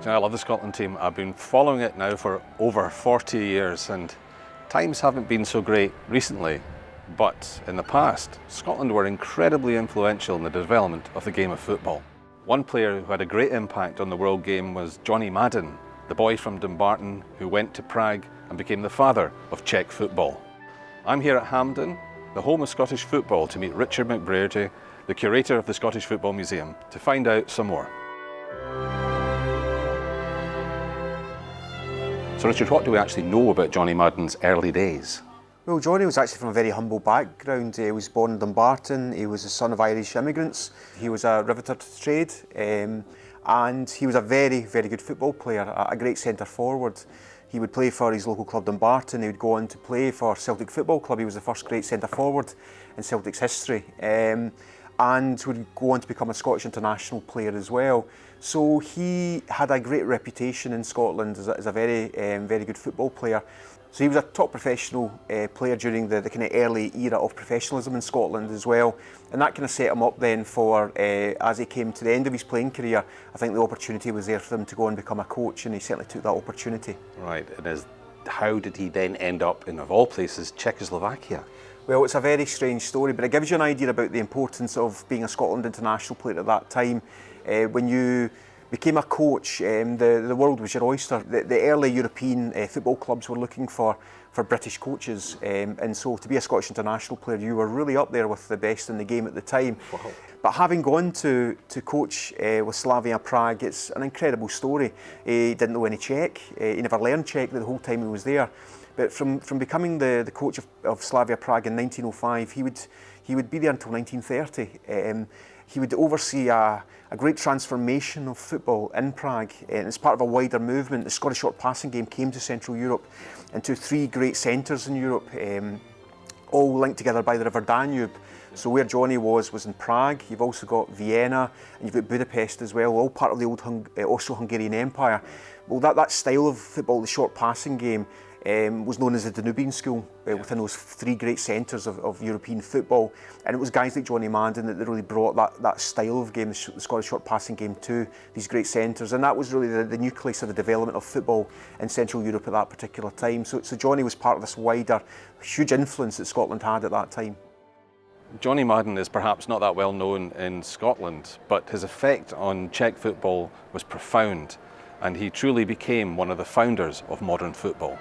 I love the Scotland team. I've been following it now for over 40 years and times haven't been so great recently. But in the past, Scotland were incredibly influential in the development of the game of football. One player who had a great impact on the world game was Johnny Madden, the boy from Dumbarton who went to Prague and became the father of Czech football. I'm here at Hampden, the home of Scottish football, to meet Richard McBrearty, the curator of the Scottish Football Museum, to find out some more. So Richard, what do we actually know about Johnny Madden's early days? Well, Johnny was actually from a very humble background. He was born in Dumbarton. He was the son of Irish immigrants. He was a riveter to trade, and he was a very, very good football player, a great centre forward. He would play for his local club Dumbarton. He would go on to play for Celtic Football Club. He was the first great centre forward in Celtic's history, and would go on to become a Scottish international player as well. So he had a great reputation in Scotland as a very, very good football player. So he was a top professional player during the kind of early era of professionalism in Scotland as well. And that kind of set him up then for, as he came to the end of his playing career, I think the opportunity was there for him to go and become a coach, and he certainly took that opportunity. Right, and how did he then end up in, of all places, Czechoslovakia? Well, it's a very strange story, but it gives you an idea about the importance of being a Scotland international player at that time. When you became a coach, the world was your oyster. The early European football clubs were looking for British coaches, and so to be a Scottish international player, you were really up there with the best in the game at the time. Wow. But having gone to coach with Slavia Prague, it's an incredible story. He didn't know any Czech. He never learned Czech the whole time he was there. But from becoming the coach of Slavia Prague in 1905, he would be there until 1930. He would oversee a great transformation of football in Prague, and as part of a wider movement, the Scottish short passing game came to Central Europe into three great centres in Europe, all linked together by the River Danube. So where Johnny was in Prague. You've also got Vienna, and you've got Budapest as well, all part of the old Austro-Hungarian Empire. Well, that style of football, the short passing game, was known as the Danubian School within those three great centres of European football, and it was guys like Johnny Madden that really brought that style of game, the Scottish short passing game, to these great centres, and that was really the nucleus of the development of football in Central Europe at that particular time. So Johnny was part of this wider, huge influence that Scotland had at that time. Johnny Madden is perhaps not that well known in Scotland, but his effect on Czech football was profound, and he truly became one of the founders of modern football.